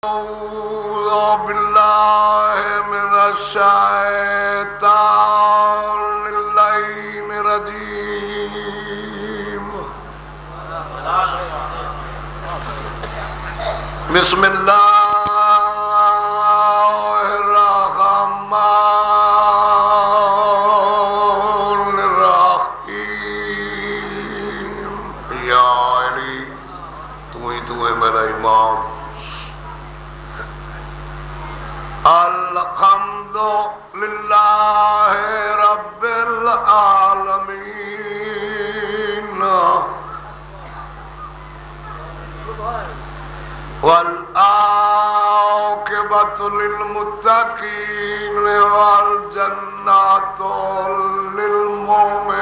أعوذ بالله من الشيطان اللعين الرجيم. بسم الله الرحمن الرحيم. یا علی تو ہی میرا امام. الحمد للہ رب العالمین والعاقبۃ للمتقین والجنات للمؤمنین.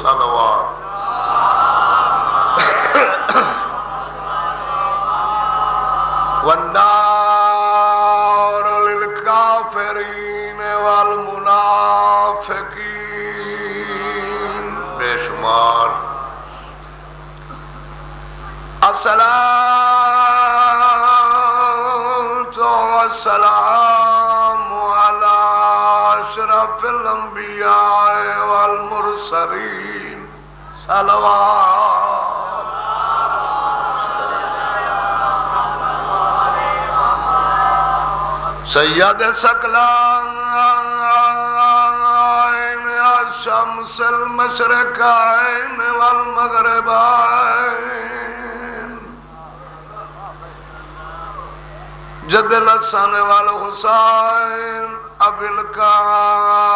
صلوات. والنار للكافرين والمنافقين. بے شمار. الصلاة والسلام على أشرف الأنبياء والمرسلين. صلوات. سید ثقلین الشمس المشرقین والمغربین. جد الحسن والحسین ابی القاسم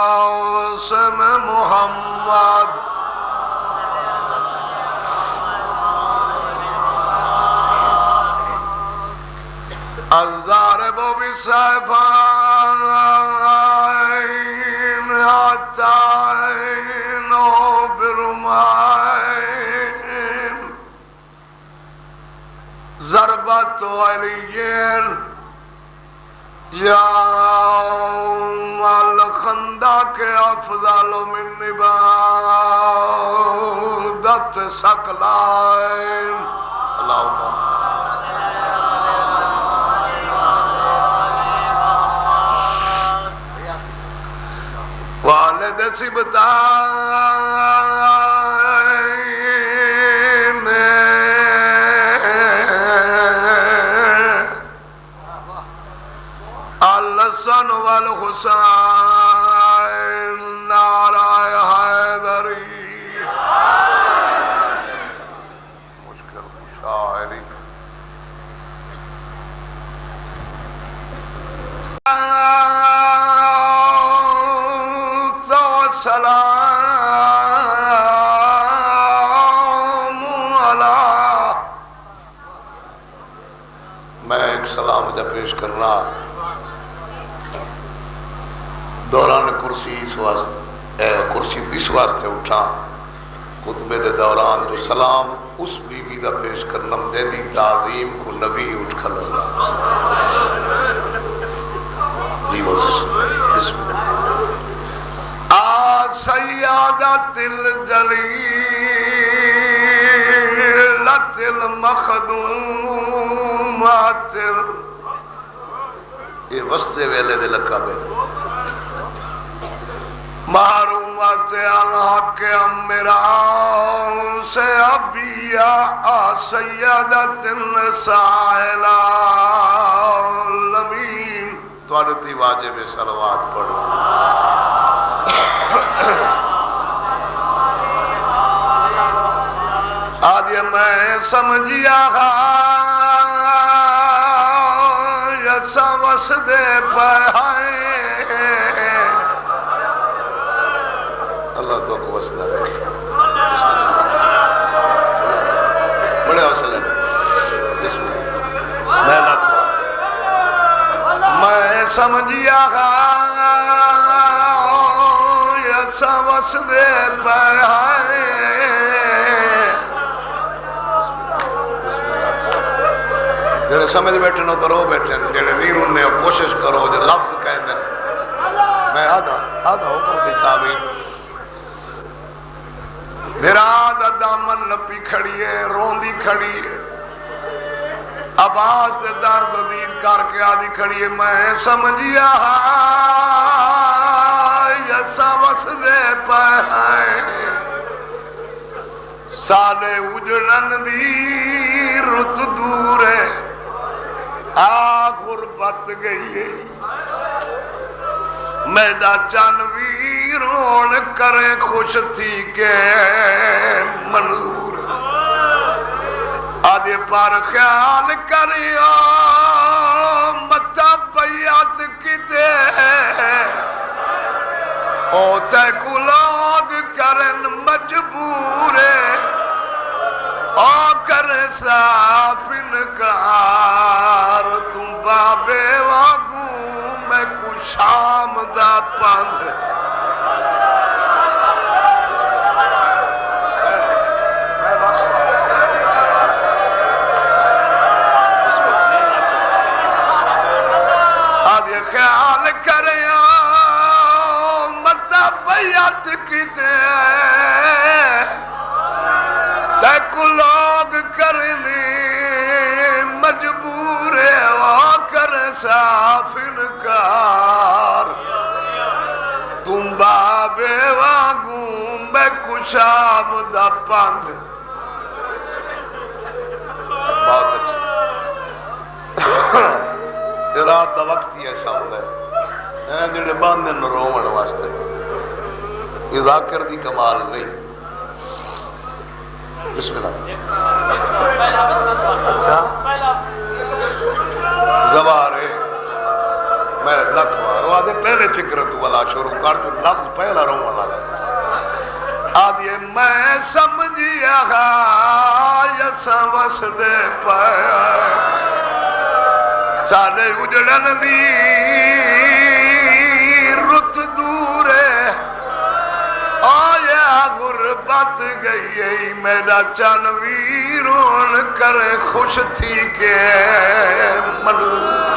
محمد. الضارب بالسيفين هاتين برمين. ضربة علي يوم الخندق أفضل من نبادة ثقلين. اللهم والد سبتين الحسن والحسين نعرہ حیدری. مشکل شاعری. سلام علی. میں ایک سلام جب پیش کرنا دوران کرسی اس واسطے کرسی تو اس واسطے اٹھا خطبے دے دوران جو سلام اس بی بی دا پیش کرنا دے دی تعظیم کو نبی اٹھ کھلونا. جی وہ بسم اللہ. سیادت الجلیلت المخدومات. یہ وسط ویلے دے لقب ہے. محرومات الحق امراء سے ابیا سیادت النساء العالمین. توڑے تی واجب صلوات پڑھنا. آدھے میں سمجھیا یسا وسدے پہائے. اللہ تو کو وسدہ رہے. بڑے حوصلے میں بسم اللہ. میں لکھوا میں سمجھیا یسا وسدے پہائے. جڑے سمجھ بیٹھے نو تو رو بیٹھے جڑے نہیں رونے کوشش کرو جو لفظ کہہ دیں. میں آدھا حکم دی تعمیر. میرا دامن نپی کھڑی ہے روندی کھڑی ہے. عباس دے درد دید کر کے آدھی کھڑی ہے میں سمجھیا یسا وس دے پائے سالے اجڑن دی رت دور ہے غربت گئی ہے میڈا چانوی رون کرے خوش تھی کہ منظور آدھے پر خیال کریا متا بیعت کی دے او تے کو لوگ کرن مجبور او کرے صاف انکار تم بابے واگو میں کو شام دا پاند آدھے خیال کریا متا بیعت کی دے تے کو لوگ کرنی مجبور وہ کر صاف انکار تم بابے واگوں میں کشام دا پاند بہت اچھی رات دا وقت ہی ایسا ہوتا ہے جنہیں باندھن رومن واسطے یہ ذاکر دی کمال نہیں بسم اللہ زوارے میں لکھ مارو آدھے پہلے فکر تو والا شروع کر جو لفظ پہلا رو والا ہے آدھے میں سمجھیا یسا وس دے پایا سارے اجڑن دی رت دور آیا غربت گئی میرا چانوی رون کرے خوش تھی کہ منظور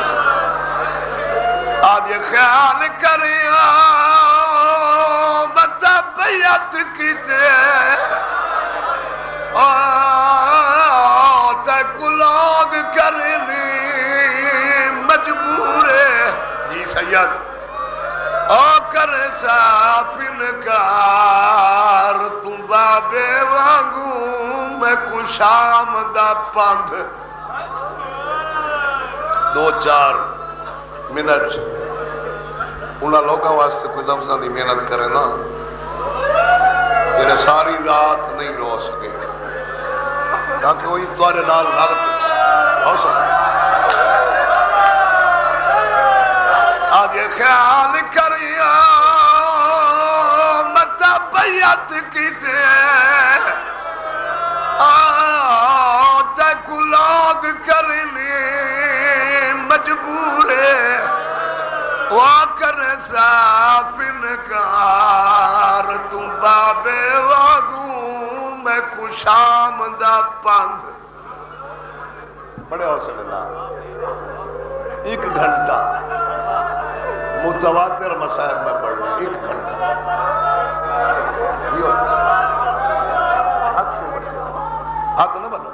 آدھے خیال کریا بتا بیعت کی دے تے کو لوگ کرنی مجبور جی سید او کرے صاف انکار تم بابے واگوں میں کو شام دا پاند دو چار منٹ انہاں لوگوں واسطے کوئی لفظاں دی محنت کرے نا جنہیں ساری رات نہیں رو سکے تاکہ وہی توارے نال لگ ہو سکے آدھے خیال کریا متا بیعت کی دے تے کو لوگ کرنی مجبور وہ کرے صاف انکار تم بابے واگوں میں کو شام دا پاند بڑے حوصلے اللہ ایک گھنٹہ متواتر مسائب میں پڑھنا ایک گھنٹہ ہاتھ نہ بنو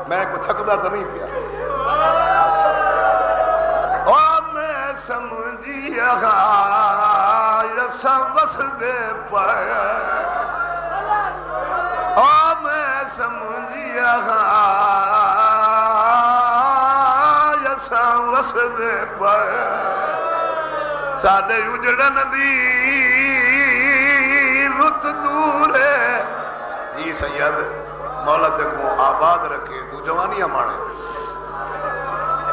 میں کو تھکدا تو نہیں پیا اور میں سمجھیا یسا وس دے پایا اور میں سمجھیا یسا وس دے پایا سارے اجڑن دی رت دور جی سید مولا تک وہ آباد رکھے تو جوانیاں مانے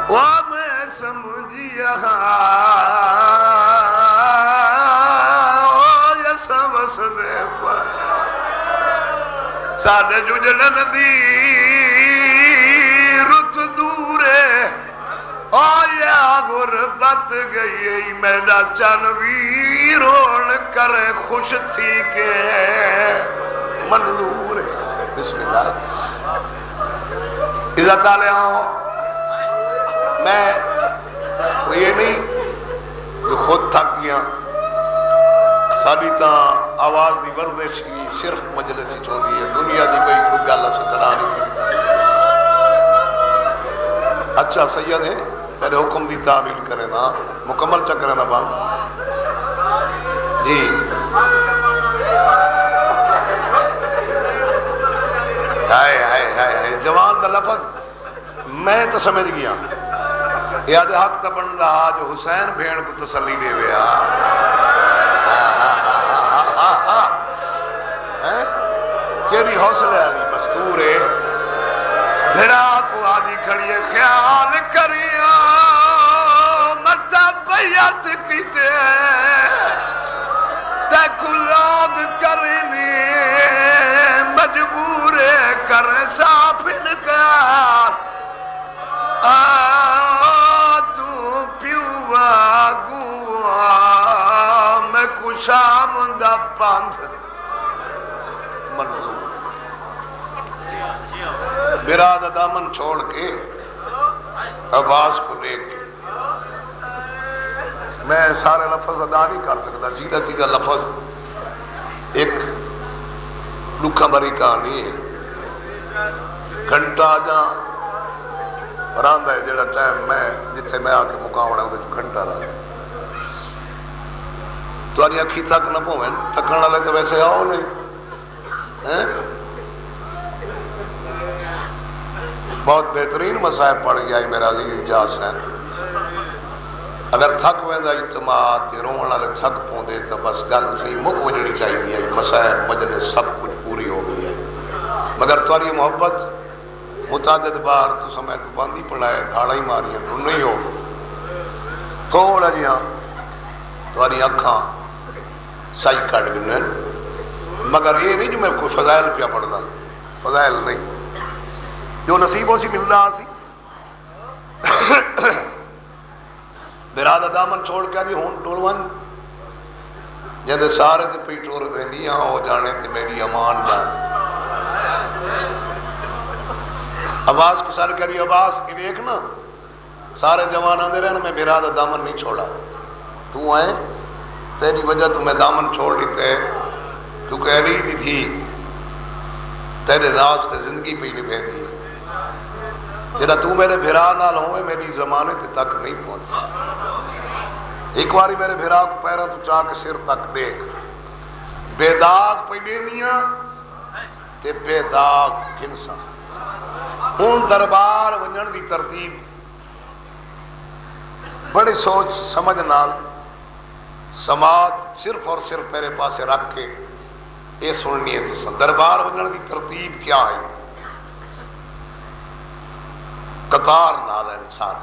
وہ میں سمجھیا یسا وس دے پایا سارے اجڑن دی رت دور آیا غربت گئی میرا چانوی رون کرے خوش تھی کہ منظور بسم اللہ عزت علیہ ہوں میں یہ نہیں جو خود تھک گیا ساری تا آواز دی ورزش ہی صرف مجلس ہی چوندی ہے دنیا دی بھئی کوئی گل اسے کرا نہیں کی اچھا سید ہے تیرے حکم دی تعمیل کرے نا مکمل چکر نا بان جی ہائے ہائے ہائے جوان دا لفظ میں تو سمجھ گیا یاد حق تا بندہ جو حسین بھیڑ کو تسلی دے ویا کیری حوصلے آلی مستور ہے بھرا کو آدھی کھڑی خیال کریا متا بیعت کیتے تے کلاد کرنی مجبور کر صاف انکار تو پیوا گوا میں کشام دا پاندھ منظور براد دامن چھوڑ کے عباس کو لے کے میں سارے لفظ ادا نہیں کر سکتا چیدہ چیدہ لفظ ایک لکھا بری کہانی ہے گھنٹا جا راندہ ہے جڑا ٹائم میں جتھے میں آکے مقاوڑا ہے جو گھنٹا رہا ہے تو آنی اکھی تھک نہ پویں تھکڑنا لے تو ویسے آؤ نہیں بہت بہترین مسائب پڑھ گیا ہے میرا عزیز اجاز ہے اگر تھک ویندہ اجتماعات رونا لے تھک پوندے تو بس گل صحیح مک ونجنی چاہیے دیا مسائب مجلس سب کچھ پوری ہو گئی ہے مگر تمہاری محبت متعدد بار تو سمے تو باندھی پڑھائے دھاڑا ہی ماری ہیں نہیں ہو تھوڑا جی ہاں تمہاری اکھاں سائی کٹ گئے مگر یہ نہیں جو میں کوئی فضائل پیا پڑھنا فضائل نہیں جو نصیبوں سے ملنا آسی برادہ دامن چھوڑ کے دی ہون ٹولوان جہاں سارے تے پی ٹور رہندی ہاں ہو جانے تے میری امان جان عباس کو سارے کہہ دی عباس کی دیکھ نا سارے جوان آنے رہے نا میں برادہ دامن نہیں چھوڑا تو آئے تیری وجہ تو میں دامن چھوڑ لیتے کیونکہ علی دی تھی تیرے راز سے زندگی پہ نہیں بہتی جنہا تو میرے بھرا نال ہوئے میری زمانے تے تک نہیں پہنچ ایک باری میرے بھرا کو پیرا تو چاہ کے سر تک دیکھ بے داغ پہ لینیاں تے بے داغ گنسا ہون دربار ونجن دی ترتیب بڑی سوچ سمجھ نال سماعت صرف اور صرف میرے پاسے رکھ کے یہ سننی ہے تو دربار ونجن دی ترتیب کیا ہے قطار نال انسان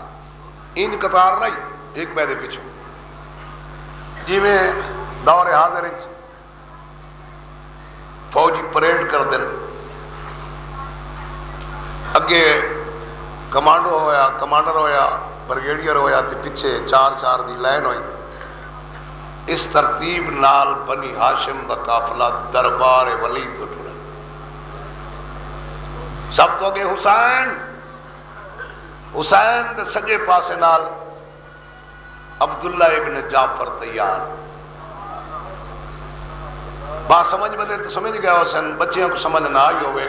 ان قطار نہیں ایک بیدے پیچھو جی میں دور حاضر فوجی پریڈ کر دن اگے کمانڈو ہویا کمانڈر ہویا برگیڈیئر ہویا تے پیچھے چار چار دی لائن ہوئی اس ترتیب نال بنی ہاشم دا قافلہ دربار ولید دو ٹھوڑا سب تو گئے حسین دے سجے پاسے نال عبداللہ ابن جعفر تیار بات سمجھ بدے تو سمجھ گیا حسین بچیاں کو سمجھ نہ آئی ہوئے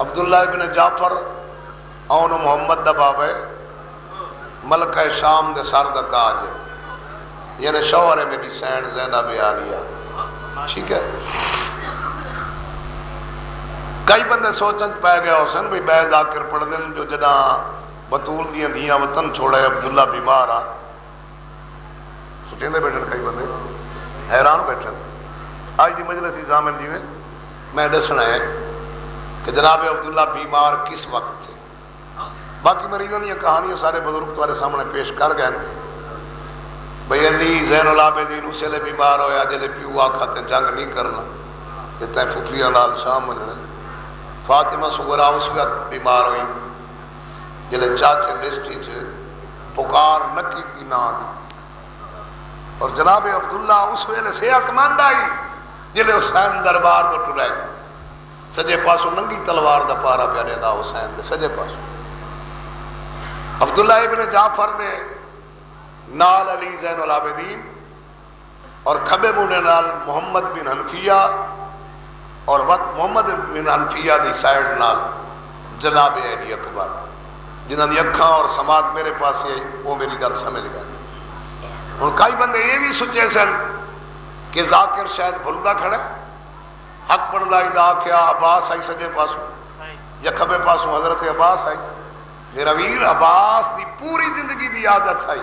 عبداللہ ابن جعفر اون محمد دا بابے ملکہ شام دے سر دا تاج یعنی شوہر ہے میری سین زینب عالیہ ٹھیک ہے کئی بندے سوچن پہ گیا حسین بھئی بے ذاکر پڑھ دن جو جنا بطول دیاں دھیاں وطن چھوڑے عبداللہ بیمار آ سوچیں دے بیٹھن کئی بندے حیران بیٹھن آج دی مجلسی زامن جی میں دسنا ہے کہ جناب عبداللہ بیمار کس وقت تھے باقی مریضوں یہ کہانیاں سارے بزرگ تمہارے سامنے پیش کر گئے بھئی علی زین العابدین اسے لے بیمار ہویا جلے پیو آکھا تے جنگ نہیں کرنا تے تے فکریاں نال شام ملنے فاطمہ صغرا اس وقت بیمار ہوئی جلے چاچے لسٹی چھے پکار نکی تھی نہ دی اور جناب عبداللہ اس ویلے صحت مند آئی جلے حسین دربار دو ٹرائی سجے پاسو ننگی تلوار دا پارا پیارے دا حسین دے سجے پاسو عبداللہ ابن جعفر دے نال علی زین العابدین اور کھبے موڑے نال محمد بن حنفیہ اور وقت محمد بن حنفیہ دی سائیڈ نال جناب علی اکبر جنہوں نے اکھاں اور سماعت میرے پاس ہے وہ میری گل سمجھ گئے. ہوں کئی بندے یہ بھی سوچے سن کہ ذاکر شاید بھولتا کھڑا حق بنتا ادا آخیا عباس آئی سجے پاسوں یا کھبے پاسوں حضرت عباس آئی. میرا ویر عباس دی پوری زندگی دی عادت آئی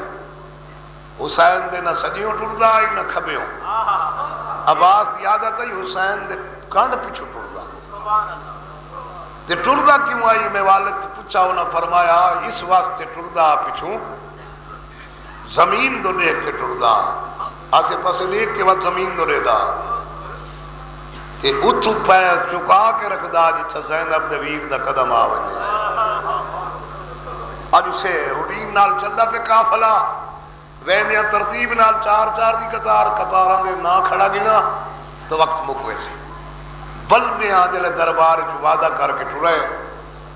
حسین دے نہ سجیوں ٹردا آئی نہ کھبیوں. عباس دی عادت آئی حسین دے کانڈ پیچھو ٹردا. تے ٹردا کیوں آئی میں والد پوچھا انہاں فرمایا اس واسطے ٹردا پیچھوں زمین دو دیکھ کے ٹردا آسے پاسے دیکھ کے بعد زمین دو ریدا تے اتھو پیر چکا کے رکھ دا جچھا زینب دے ویر دا قدم آوے دے. آج اسے روٹین نال چلدا پہ کافلا ویندیاں ترتیب نال چار چار دی قطاراں دے نہ کھڑا گنا تو وقت مکوے سی بلدیاں جلے دربار جو وعدہ کر کے ٹھڑے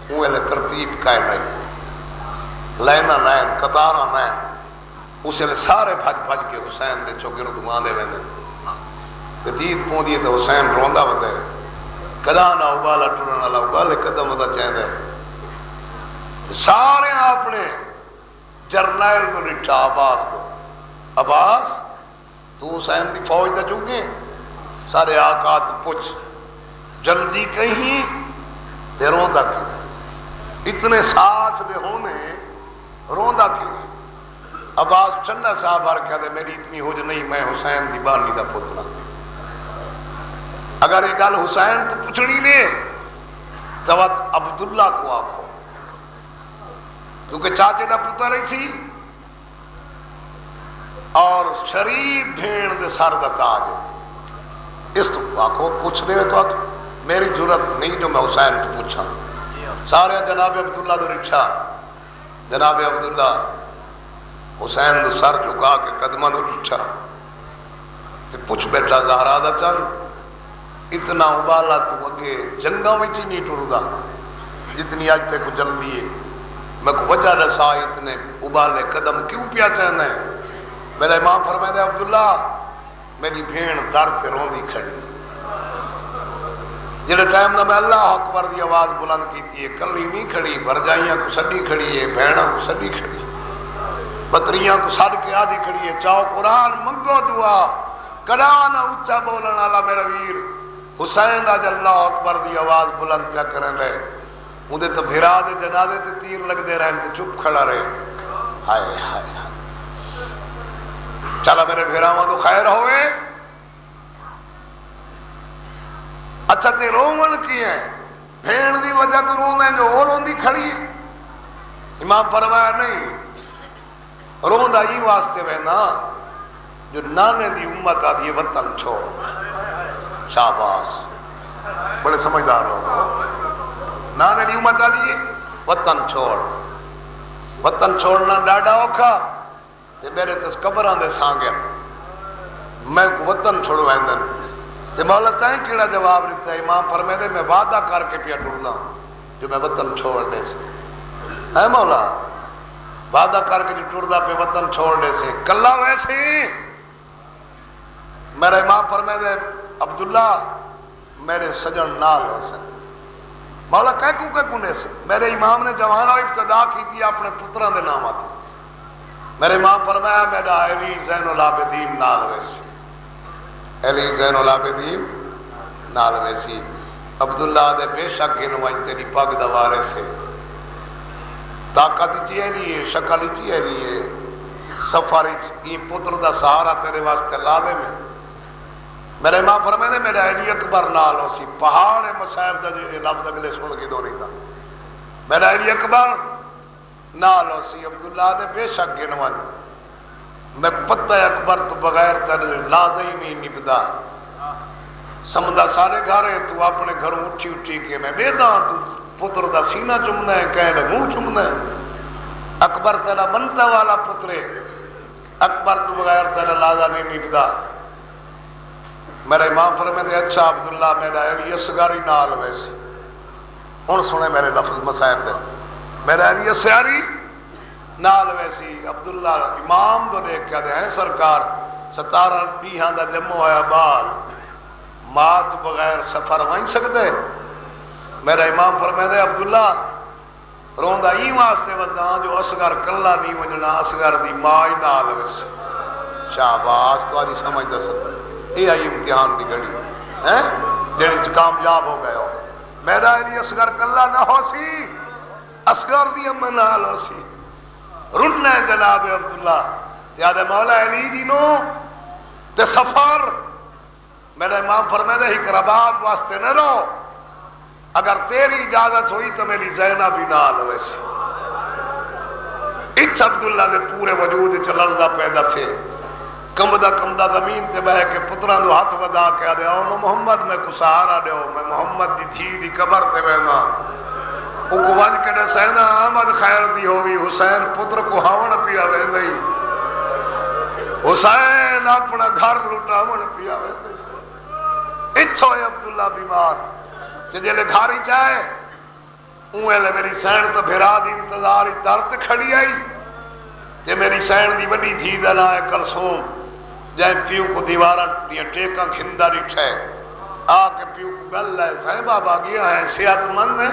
اوہ ترتیب قائم نہیں لینا نین قطاراں نین اسے لے سارے بھج کے حسین دے چوکے رو دماں دے ویندے تے دید پون دیئے تے حسین روندا وندے کدانا ابالا ٹھڑنا لا ابالے قدم ودا چاہیں دے سارے اپنے جرنیل کو رٹھا عباس دو. عباس تو حسین دی فوج دا چونکے سارے آقا تو پوچھ جلدی کہیں تے روندا کیوں اتنے ساتھ دے ہونے روندا کیوں. عباس چندہ صاحب ہر کہا دے میری اتنی ہو جو نہیں میں حسین دی بانی دا پتنا. اگر یہ گل حسین تو پوچھنی نے تو عبداللہ کو آکھو کیونکہ چاچے دا پتر ہی سی اور شریف بھیڑ دے سر دا تاج اس تو آکھو پوچھ دے تو آکھو میری جرت نہیں جو میں حسین تو پوچھا. سارے جناب عبداللہ دو رچھا جناب عبداللہ حسین دو سر جھکا کے قدمہ دو رچھا تے پوچھ بیٹھا زہرا دا چند اتنا ابالا تو اگے جنگاں میں چی نہیں ٹوڑ گا جتنی آج تے کو جلدی ہے میں کو وجہ رسا اتنے ابالے قدم کیوں پیا چاہنا ہے. میرا امام فرمائے دے عبداللہ میری بھیڑ درد تے روندی کھڑی جلے ٹائم دا میں اللہ اکبر دی آواز بلند کیتی ہے کلی نہیں کھڑی بھرجائیاں کو سڈی کھڑی ہے بھیڑاں کو سڈی کھڑی بطریاں کو سڈ کے آدھی کھڑی ہے. چاہو قرآن منگو دعا کڑانا اچھا بولن والا میرا ویر حسین آج اللہ اکبر دی آواز بلند پیا کریں دے مجھے تو بھیرا دے جنازے تے تیر لگ دے رہے ہیں چپ کھڑا رہے. ہائے ہائے ہائے چلا میرے بھیرا ماں تو خیر ہوئے. اچھا تے رومن کی ہیں بھیڑ دی وجہ تو رون ہے جو اور روندی کھڑی ہے. امام فرمایا نہیں روندہ ہی واسطے وینا جو نانے دی امت آدھی وطن چھوڑ. شاباس بڑے سمجھدار ہو. نانے دی امت آدھی وطن چھوڑ. وطن چھوڑنا ڈاڈا اوکھا تے میرے تس قبران دے سانگیں میں کو وطن چھوڑو ایندن تے مولا تائیں کیڑا جواب رہتا ہے. امام فرمائے دے میں وعدہ کر کے پیا ٹوڑنا جو میں وطن چھوڑنے سے اے مولا وعدہ کر کے جو ٹوڑدا پہ وطن چھوڑنے سے کلا ویسے ہی. میرا امام فرمائے دے عبداللہ میرے سجن نال حسن مولا کہہ کونے سے میرے امام نے جوانہ ابتدا کی تھی اپنے پتران دے نام آتے. میرے امام فرمایا میرا علی زین العابدین نال ویسی علی زین العابدین نال ویسی عبداللہ دے بے شک گنوائن تیری پاک دوارے سے طاقت چیئے لیے شکل چیئے لیے سفاری کی پتر دا سہارا تیرے واسطے لادے میں. میرے امام فرمائے میرا علی اکبر نال ہو سی پہاڑ مصائب دا جو لفظ اگلے سن کی دونی تھا. میرا علی اکبر نال ہو سی عبداللہ دے بے شک گنوان میں پتہ اکبر تو بغیر تیرے لادے ہی نہیں نبدا سمدہ سارے گھارے تو اپنے گھروں اٹھی اٹھی کے میں دے دا تو پتر دا سینہ چمنا ہے کہنے منہ چمنا ہے. اکبر تیرا منتا والا پترے اکبر تو بغیر تیرے لادہ نہیں نبدا. میرا امام فرمائے دے اچھا عبداللہ میرا علی اصغری نال ویسی ہن سنے میرے لفظ مسائب دے میرا علی اصغری نال ویسی عبداللہ امام دو دیکھ کیا دے ہیں سرکار 17 بیہاں دا جمع ہویا بال مات بغیر سفر وائن سکتے. میرا امام فرمائے دے عبداللہ روندا ای واسطے ودا جو اصغر کلا نہیں ونجنا اصغر دی ماں ہی نال ویسے شاباش تمہاری سمجھ دس یہ آئی امتحان دی گھڑی ہیں جڑی کامیاب ہو گئے ہو میرا علی اصغر کلا نہ ہو سی اصغر دی امن نال ہو سی رننا ہے جناب عبداللہ تیادے مولا علی دینو تے سفر میرا امام فرمائے ہی کرباب واسطے نہ رو اگر تیری اجازت ہوئی تو میری زینب بھی نال ہوئے سی اچھ عبداللہ دے پورے وجود چلرزہ پیدا تھے کمدہ زمین تے بہ کے پتران دو ہاتھ ودا کے آدھے آنو محمد میں کو سہارا دے ہو میں محمد دی تھی دی قبر تے بہنا او کو ون کے دے سینہ آمد خیر دی ہوئی حسین پتر کو ہاون پیا وے دئی حسین اپنا گھر لٹا من پیا وے دئی اچھ ہوئے عبداللہ بیمار جلے گھاری چاہے اوے لے میری سین تو بھیرا دی انتظار درد کھڑی آئی تے میری سین دی بڑی دھی دنا ہے کلثوم جائے پیو کو دیوارا دیا ٹیکا کھندہ رٹھے آکے پیو کو گل ہے سائیں بابا گیا ہے صحت مند ہے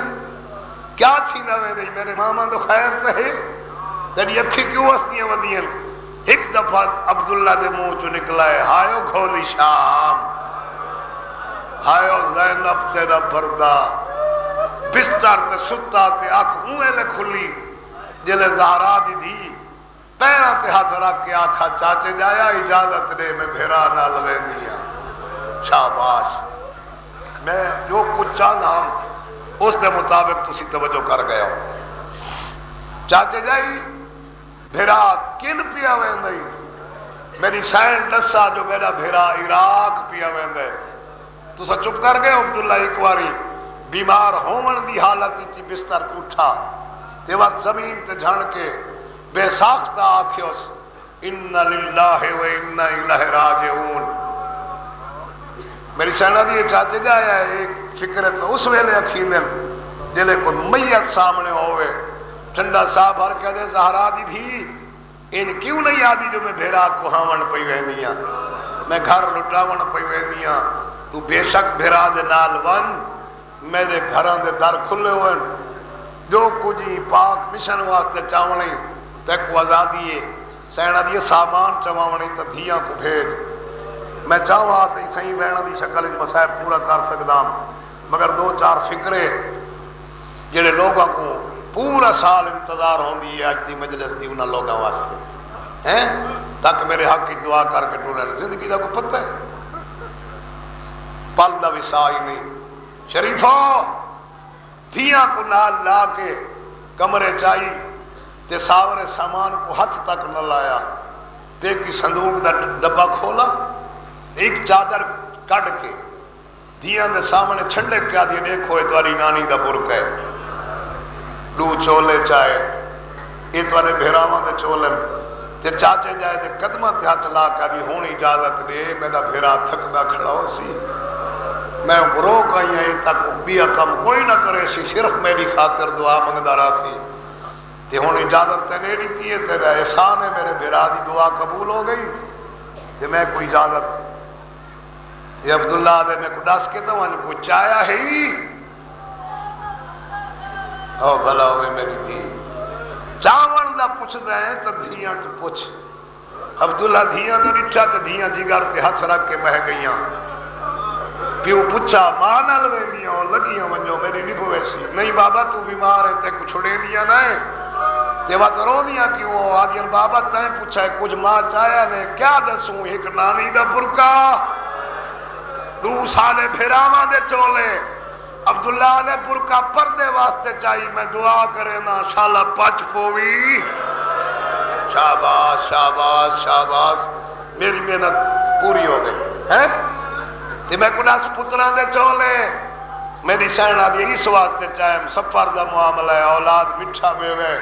کیا چھینا ہوئے دی میرے ماما تو خیر رہے تیری اکھی کیوں ہستیاں ودیاں ایک دفعہ عبداللہ دے منہ چو نکلا ہے ہائیو گھولی شام ہائیو زینب تیرا بردہ بستر تے ستا تے آنکھ اوے لے کھلی جلے زہرا دی دی پیرا تے ہاتھ رکھ کے آنکھا چاچے جایا اجازت دے میں بھیرا نہ لوے دیا شاباش میں جو کچھ چاہتا ہوں اس دے مطابق تسی توجہ کر گیا ہوں چاچے جائی بھیرا کن پیا ویندائی میری سین ڈسا جو میرا بھیرا عراق پیا ویندائی تو سا چپ کر گئے عبداللہ ایک واری بیمار ہومن دی حالت تھی بستر تے اٹھا تے وقت زمین تے جھن کے بے ساختہ آکھیوس اِنَّ لِلَّهِ وَإِنَّ إِلَيْهِ رَاجِعُونَ میری سینہ دی چاچے جایا ہے ایک فکر تو اس ویلے اکھیندن جلے کوئی میت سامنے ہوئے ٹھنڈا صاحب ہر کہہ دے زہرا دی تھی ان کیوں نہیں آدھی جو میں بھیرا کو ہاون پئی ویندیاں میں گھر لٹاون پئی ویندیاں تو بے شک بھیرا دے نال ون میرے گھران دے در کھلے ہوئے جو کچھ پاک مشن واسطے چاونی تک وزا دیئے سینہ دیئے سامان چواونی تا دھیاں کو بھیج میں چاہوں آتے ہی صحیح بہنہ دی شکل اس مسائب پورا کر سکتا مگر دو چار فکرے جڑے لوگوں کو پورا سال انتظار ہوں دی آج دی مجلس دی انہاں لوگوں واسطے ہیں تاکہ میرے حق کی دعا کر کے ٹوڑے زندگی دا کو پتہ ہے پل دا وسائی نہیں شریفہ دھیاں کو نال لا کے کمرے چاہی تے ساورے سامان کو ہاتھ تک نہ لایا پیک کی صندوق دا ڈبا کھولا ایک چادر کڑ کے دھیاں دے سامنے چھنڈے کیا دی دیکھو اتواری نانی دا برک ہے دو چولے چاہے اتوارے بھیراواں دے چولے تے چاچے جائے تے قدمہ تے ہاتھ لا کیا دی ہونی اجازت دے میرا بھیرا تھک دا کھڑا ہو سی میں رو کہیں ہے تک بیا کم کوئی نہ کرے سی صرف میری خاطر دعا منگدارا سی تے ہون اجازت تے نہیں دیتی ہے تیرا احسان ہے میرے بھیرا دی دعا قبول ہو گئی تے میں کوئی اجازت تے عبداللہ دے میں کو ڈاس کے تو ان کو چایا ہی او بھلا ہوئے میری تھی چاون دا پوچھ دے ہیں تو دھیاں تو پوچھ عبداللہ دھیاں تو رٹھا تے دھیاں جگر تے ہاتھ رکھ کے بہ گئیاں پیو پچھا ماں نہ لویں دیاں لگیاں ونجو میری نہیں پویسی نہیں بابا تو بیمار ہے تے کچھ چھڑے دیا نہ ہے تے بات رو دیا کیوں ہو آدھیاں بابا تائیں پوچھا ہے کچھ ماں چاہیا نے کیا دسوں ایک نانی دا برکا 2 سالے پھراواں دے چولے عبداللہ نے برکا پردے واسطے چاہی میں دعا کرے نا شالا پچ پوی شاباش شاباش شاباش میری محنت پوری ہو گئی ہے تے میں کڈاس پتران دے چولے میری سینہ دی اس واسطے چاہے سفر دا معاملہ ہے اولاد مٹھا بیوے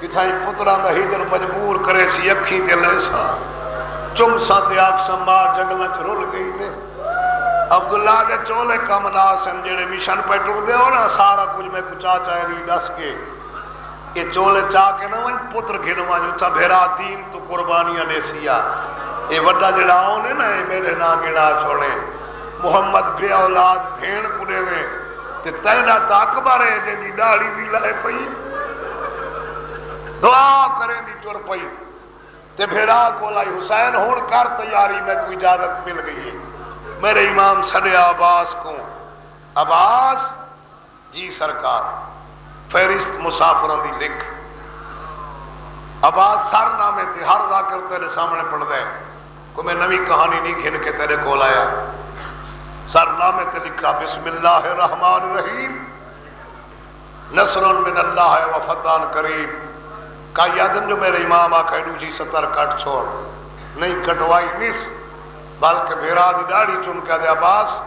کتھائی پتران دا ہجر مجبور کرے سی اکھی تے لیسا چم ساتے آگ سما جنگلہ چ رول گئی دے عبداللہ دے چولے کم ناسن جڑے مشن پہ ٹر دے ہو نا سارا کچھ میں کچا چاہے لی ڈس کے یہ چولے چاہ کے نہ ون پتر گھنوان جو تا بھیرا دین تو قربانیاں نے سیا یہ وڈا جڑا ہونے نا میرے نا گنا چھوڑے محمد بے اولاد بھین کنے میں تے تینا تا اکبر ہے جن دی داڑی بھی لائے پئی دعا کریں دی ٹر پئی تے پھر آ کو لائی حسین ہون کر تیاری میں کوئی اجازت مل گئی ہے میرے امام سڈیا عباس کو عباس جی سرکار فہرست مسافروں دی لکھ عباس سر نامے تے ہر ذاکر تیرے سامنے پڑھ دے کوئی میں نوی کہانی نہیں گھن کے تیرے کو لایا سر نامے تے لکھا بسم اللہ الرحمن الرحیم نصر من اللہ و فتح قریب کا یادن جو میرے امام آکھا دوجی ستر کٹ چھوڑ نہیں کٹوائی نس بلکہ بھیرا دی ڈاڑی چم کے دے عباس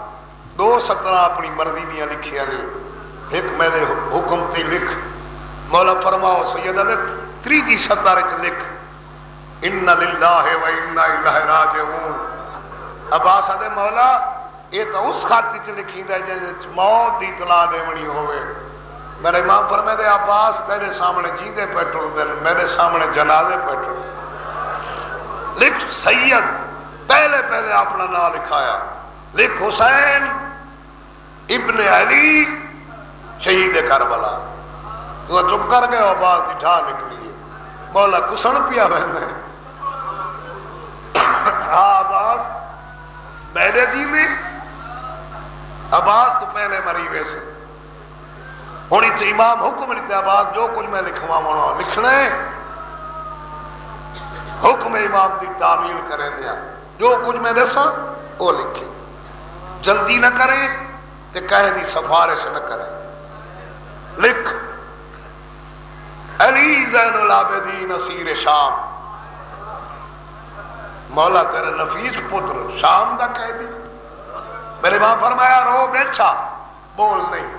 2 سترہ اپنی مرضی دیا لکھیا نہیں ایک میں نے حکم تے لکھ مولا فرماؤ سیدہ دے 3 جی ستارے چ لکھ ان للہ و انا الیہ راجعون عباس دے مولا یہ تو اس خاطر چ لکھی دے جے موت دی اطلاع دیونی ہوئے میرے امام فرمائے دے عباس تیرے سامنے جیندے پیٹر دے میرے سامنے جنازے پیٹر لکھ سید پہلے اپنا نام لکھایا لکھ حسین ابن علی شہید کربلا تو چپ کر گئے عباس دی ٹھا نکلی ہے مولا کسن پیا رہنے ہاں عباس میرے جیندے عباس تو پہلے مری ویسے ہونی چھ امام حکم لیتے عباس جو کچھ میں لکھوا ہونا لکھنے حکم امام دی تعمیل کریں دیا جو کچھ میں دسا وہ لکھیں جلدی نہ کریں تے کہہ دی سفارش نہ کریں لکھ علی زین العابدین اسیر شام مولا تیرے نفیس پتر شام دا کہہ دی میرے امام فرمایا رو بیٹھا بول نہیں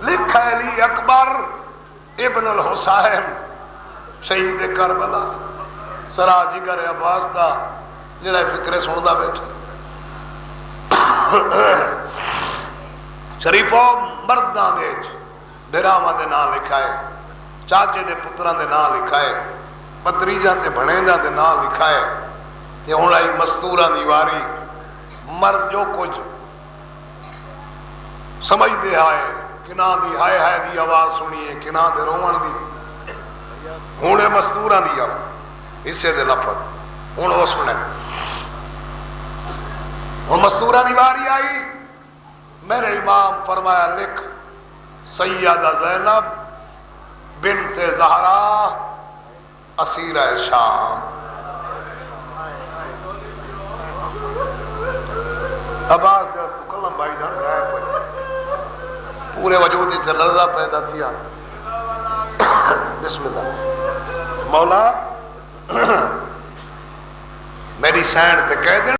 لکھ علی اکبر ابن الحسین شہید کربلا سرا جگر عباس دا جڑا فکرے سندا بیٹھا شریفوں مرداں دے بھراواں دے نام لکھائے چاچے دے پتراں دے نام لکھائے پتریجاں تے بھنیجاں دے نام لکھائے تے ہن آئی مستوراں دی واری مرد جو کچھ سمجھ دے آئے کنا دی ہائے ہائے دی آواز سنیے کنا دے روان دی ہونے مستوراں دی آواز اسے دے لفظ ہون وہ سنے ہون مستوراں دی واری آئی میرے امام فرمایا لکھ سیدہ زینب بنت زہرا اسیرہ شام عباس دے تو کلم بھائی جان رہے پڑے پورے وجود سے لرزہ پیدا تھیا بسم اللہ مولا میری سین تے کہہ دیں